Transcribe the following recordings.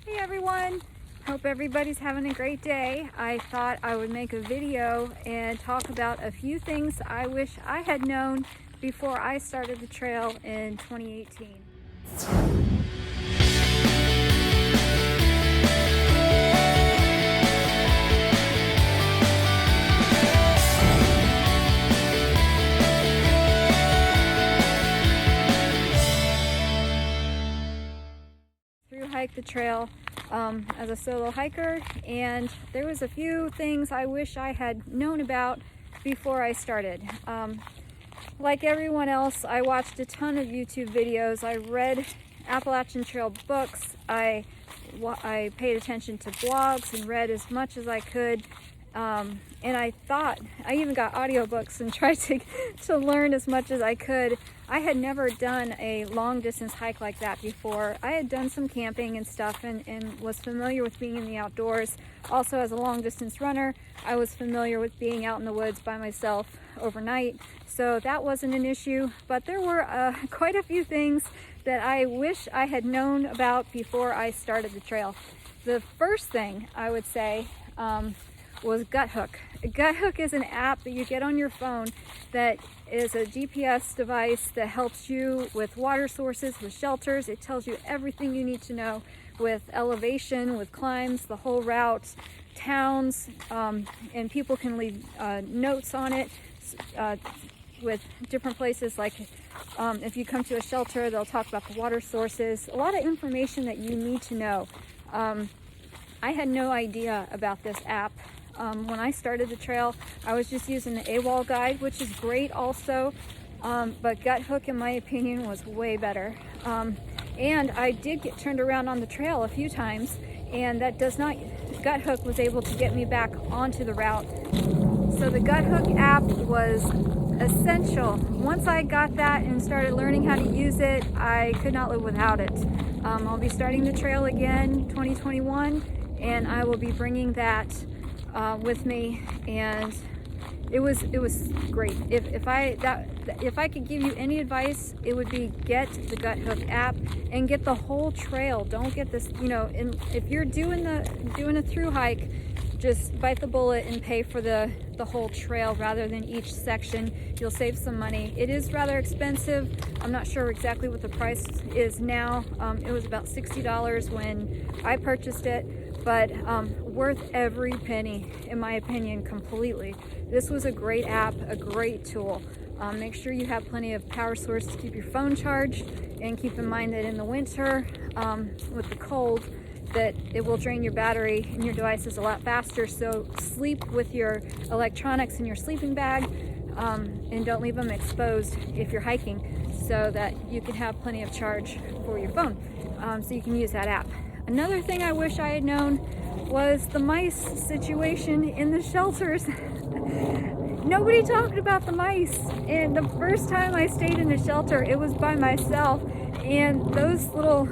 Hey everyone, hope everybody's having a great day. I thought I would make a video and talk about a few things I wish I had known before I started the trail in 2018. Thru-Hike the trail as a solo hiker, and there was a few things I wish I had known about before I started. Like everyone else, I watched a ton of YouTube videos. I read Appalachian Trail books. I paid attention to blogs and read as much as I could. And I even got audiobooks and tried to learn as much as I could. I had never done a long distance hike like that before. I had done some camping and stuff and was familiar with being in the outdoors. Also, as a long distance runner, I was familiar with being out in the woods by myself overnight. So that wasn't an issue, but there were quite a few things that I wish I had known about before I started the trail. The first thing I would say was Guthook. Guthook is an app that you get on your phone that is a GPS device that helps you with water sources, with shelters. It tells you everything you need to know with elevation, with climbs, the whole route, towns, and people can leave notes on it with different places. Like if you come to a shelter, they'll talk about the water sources, a lot of information that you need to know. I had no idea about this app. When I started the trail, I was just using the AWOL guide, which is great also, but Guthook, in my opinion, was way better. And I did get turned around on the trail a few times, and Guthook was able to get me back onto the route. So the Guthook app was essential. Once I got that and started learning how to use it, I could not live without it. I'll be starting the trail again 2021, and I will be bringing that with me, and it was great. If I could give you any advice, it would be get the Guthook app and get the whole trail. Don't get this, if you're doing a through hike, just bite the bullet and pay for the whole trail rather than each section. You'll save some money. It is rather expensive. I'm not sure exactly what the price is now. It was about $60 when I purchased it, but worth every penny, in my opinion, completely. This was a great app, a great tool. Make sure you have plenty of power source to keep your phone charged, and keep in mind that in the winter, with the cold, that it will drain your battery and your devices a lot faster. So sleep with your electronics in your sleeping bag, and don't leave them exposed if you're hiking, so that you can have plenty of charge for your phone, so you can use that app. Another thing I wish I had known was the mice situation in the shelters. Nobody talked about the mice, and the first time I stayed in a shelter, it was by myself, and those little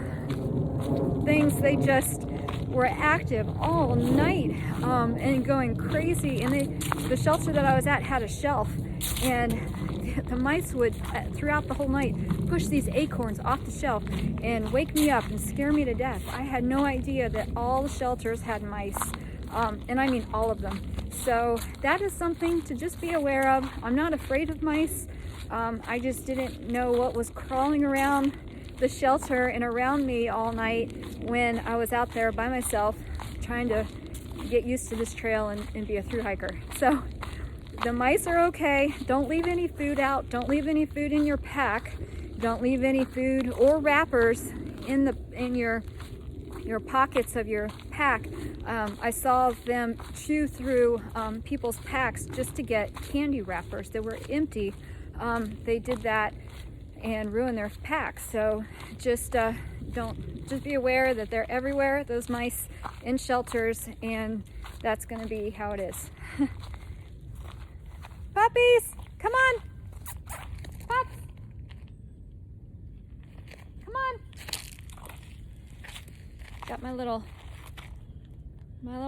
things, they just were active all night and going crazy. And the shelter that I was at had a shelf, and the mice would, throughout the whole night, push these acorns off the shelf and wake me up and scare me to death. I had no idea that all the shelters had mice, and I mean all of them. So that is something to just be aware of. I'm not afraid of mice. I just didn't know what was crawling around the shelter and around me all night when I was out there by myself trying to get used to this trail and be a thru hiker. So the mice are okay. Don't leave any food out. Don't leave any food in your pack. Don't leave any food or wrappers in your pockets of your pack. I saw them chew through people's packs just to get candy wrappers that were empty. They did that and ruin their packs. So just be aware that they're everywhere, those mice in shelters, and that's going to be how it is. Puppies, come on. Pups, come on. Got my little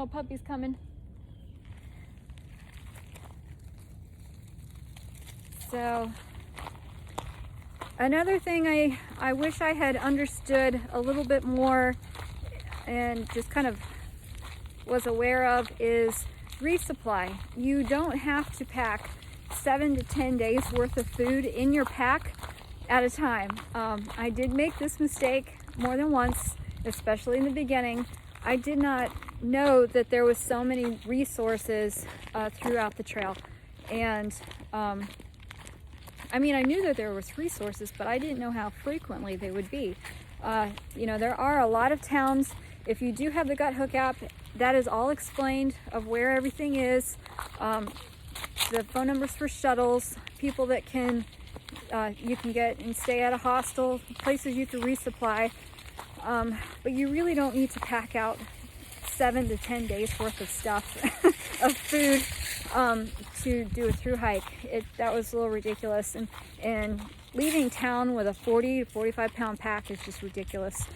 puppies coming. So another thing I wish I had understood a little bit more and just kind of was aware of is resupply. You don't have to pack 7 to 10 days worth of food in your pack at a time. I did make this mistake more than once, especially in the beginning. I did not know that there was so many resources throughout the trail. And I mean, I knew that there was resources, but I didn't know how frequently they would be. You know, there are a lot of towns. If you do have the Guthook app, that is all explained of where everything is. The phone numbers for shuttles, people that can you can get and stay at a hostel, places you can resupply. But you really don't need to pack out 7 to 10 days worth of stuff of food to do a through hike. That was a little ridiculous, and leaving town with a 40 to 45 pound pack is just ridiculous.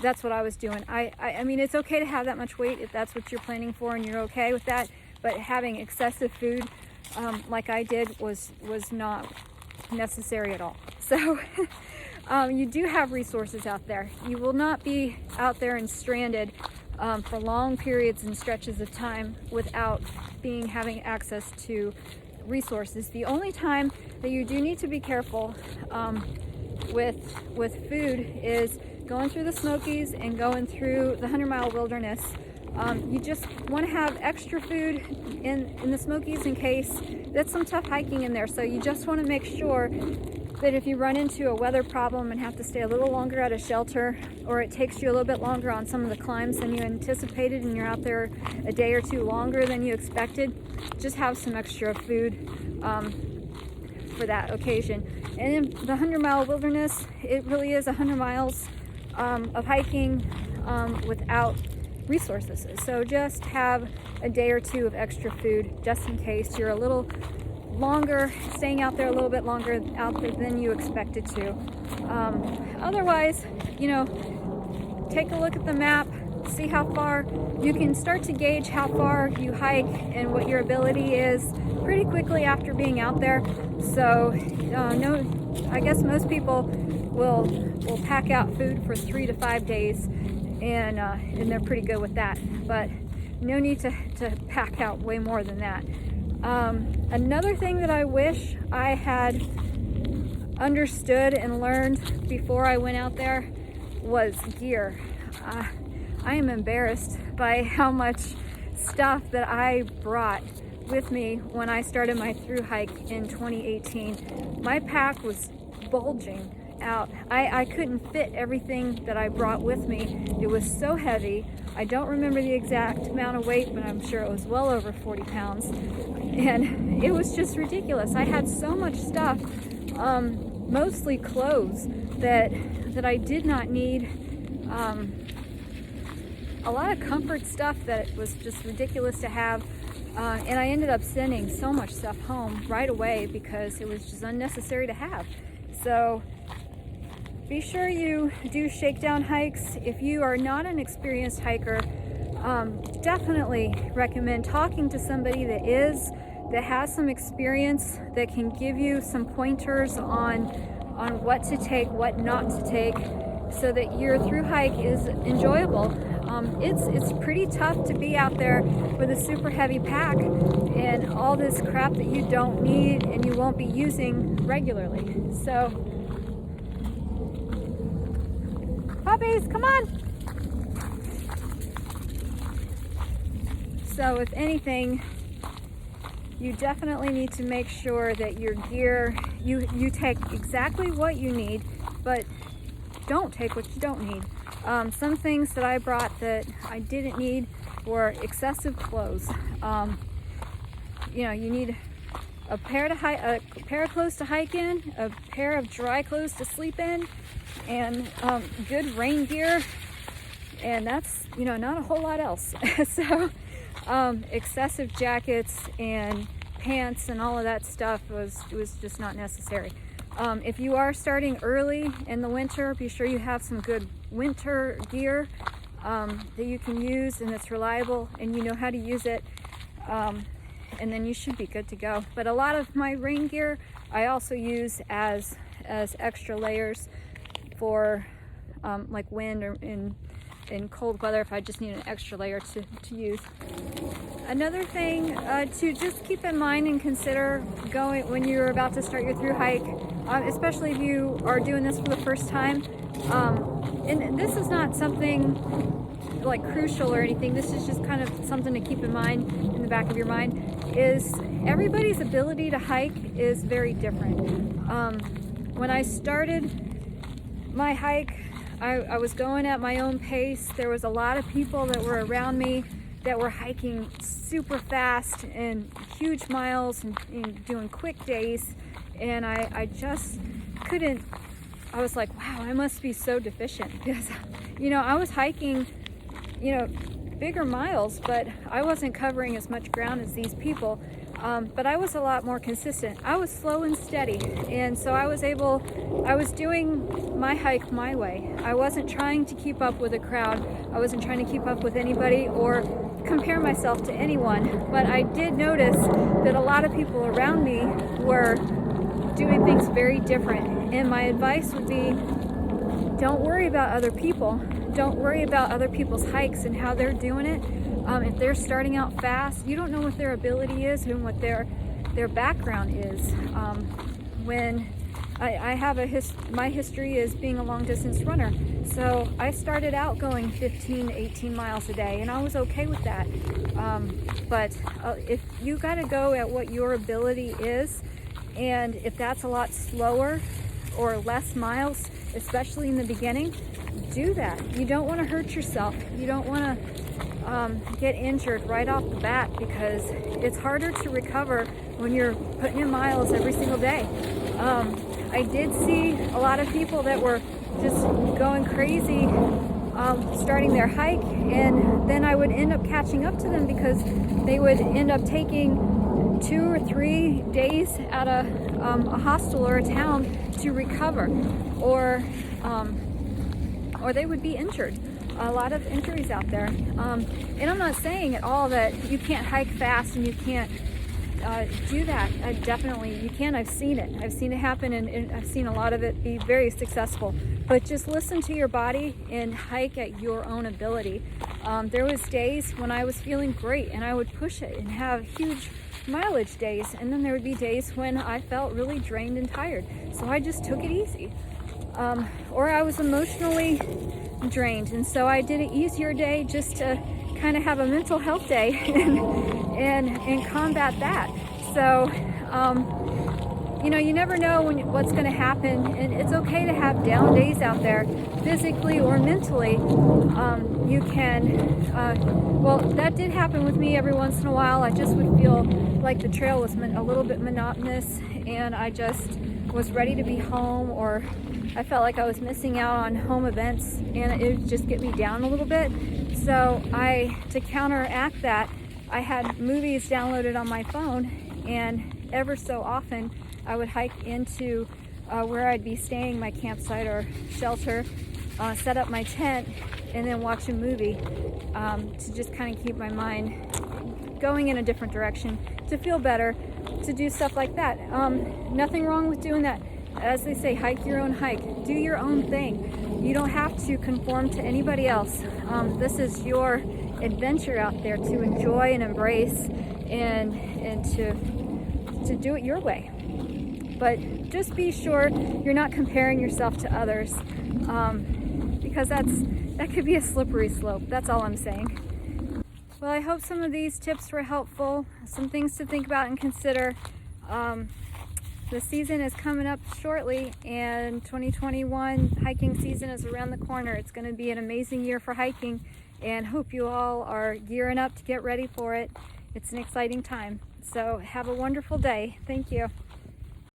That's what I was doing. I mean, it's okay to have that much weight if that's what you're planning for and you're okay with that, but having excessive food like I did was not necessary at all. So you do have resources out there. You will not be out there and stranded for long periods and stretches of time without having access to resources. The only time that you do need to be careful with food is going through the Smokies and going through the 100-mile wilderness. You just want to have extra food in the Smokies in case that's some tough hiking in there. So you just want to make sure that if you run into a weather problem and have to stay a little longer at a shelter, or it takes you a little bit longer on some of the climbs than you anticipated and you're out there a day or two longer than you expected, just have some extra food for that occasion. And in the 100-mile wilderness, it really is 100 miles of hiking without resources. So just have a day or two of extra food just in case you're a little longer, staying out there a little bit longer out there than you expected to. Otherwise, you know, take a look at the map, see how far you can start to gauge how far you hike and what your ability is pretty quickly after being out there. So I guess most people will pack out food for 3 to 5 days, and they're pretty good with that, but no need to pack out way more than that. Another thing that I wish I had understood and learned before I went out there was gear. I am embarrassed by how much stuff that I brought with me when I started my through hike in 2018. My pack was bulging out. I couldn't fit everything that I brought with me. It was so heavy. I don't remember the exact amount of weight, but I'm sure it was well over 40 pounds. And it was just ridiculous. I had so much stuff, mostly clothes, that I did not need. A lot of comfort stuff that was just ridiculous to have. And I ended up sending so much stuff home right away because it was just unnecessary to have. So be sure you do shakedown hikes. If you are not an experienced hiker, definitely recommend talking to somebody that has some experience, that can give you some pointers on what to take, what not to take, so that your through hike is enjoyable. It's pretty tough to be out there with a super heavy pack and all this crap that you don't need and you won't be using regularly. So, puppies, come on! So if anything, you definitely need to make sure that your gear, you take exactly what you need, but don't take what you don't need. Some things that I brought that I didn't need were excessive clothes. You know, you need a pair of clothes to hike in, a pair of dry clothes to sleep in, and good rain gear, and that's, you know, not a whole lot else. So excessive jackets and pants and all of that stuff was just not necessary. If you are starting early in the winter, be sure you have some good winter gear that you can use and that's reliable and you know how to use it, and then you should be good to go. But a lot of my rain gear I also use as extra layers for like wind in cold weather if I just need an extra layer to use. Another thing to just keep in mind and consider going when you're about to start your thru hike, especially if you are doing this for the first time, and this is not something like crucial or anything, this is just kind of something to keep in mind in the back of your mind, is everybody's ability to hike is very different. When I started my hike, I was going at my own pace. There was a lot of people that were around me that were hiking super fast and huge miles and doing quick days, and I just couldn't. I was like, wow, I must be so deficient, because I was hiking bigger miles, but I wasn't covering as much ground as these people. But I was a lot more consistent. I was slow and steady, and so I was doing my hike my way. I wasn't trying to keep up with a crowd. I wasn't trying to keep up with anybody or compare myself to anyone, but I did notice that a lot of people around me were doing things very different, and my advice would be, don't worry about other people. Don't worry about other people's hikes and how they're doing it. If they're starting out fast, you don't know what their ability is and what their background is. When I have my history is being a long distance runner, so I started out going 15 to 18 miles a day, and I was okay with that. But if you got to go at what your ability is, and if that's a lot slower or less miles, especially in the beginning, do that. You don't want to hurt yourself. You don't want to get injured right off the bat, because it's harder to recover when you're putting in miles every single day. I did see a lot of people that were just going crazy starting their hike, and then I would end up catching up to them because they would end up taking 2 or 3 days at a hostel or a town to recover, or they would be injured. A lot of injuries out there. And I'm not saying at all that you can't hike fast and you can't do that. Definitely you can. I've seen it. I've seen it happen, and I've seen a lot of it be very successful. But just listen to your body and hike at your own ability. There was days when I was feeling great and I would push it and have huge mileage days, and then there would be days when I felt really drained and tired, so I just took it easy. Or I was emotionally drained, and so I did an easier day just to kind of have a mental health day and combat that. So you never know what's going to happen, and it's okay to have down days out there, physically or mentally. You can that did happen with me every once in a while. I just would feel like the trail was a little bit monotonous, and I just was ready to be home, or I felt like I was missing out on home events, and it would just get me down a little bit. So to counteract that, I had movies downloaded on my phone, and ever so often I would hike into where I'd be staying, my campsite or shelter, set up my tent, and then watch a movie to just kind of keep my mind going in a different direction, to feel better, to do stuff like that. Nothing wrong with doing that. As they say, hike your own hike. Do your own thing. You don't have to conform to anybody else. This is your adventure out there to enjoy and embrace, and to do it your way. But just be sure you're not comparing yourself to others, because that could be a slippery slope. That's all I'm saying. Well, I hope some of these tips were helpful. Some things to think about and consider. The season is coming up shortly, and 2021 hiking season is around the corner. It's going to be an amazing year for hiking, and hope you all are gearing up to get ready for it. It's an exciting time. So have a wonderful day. Thank you.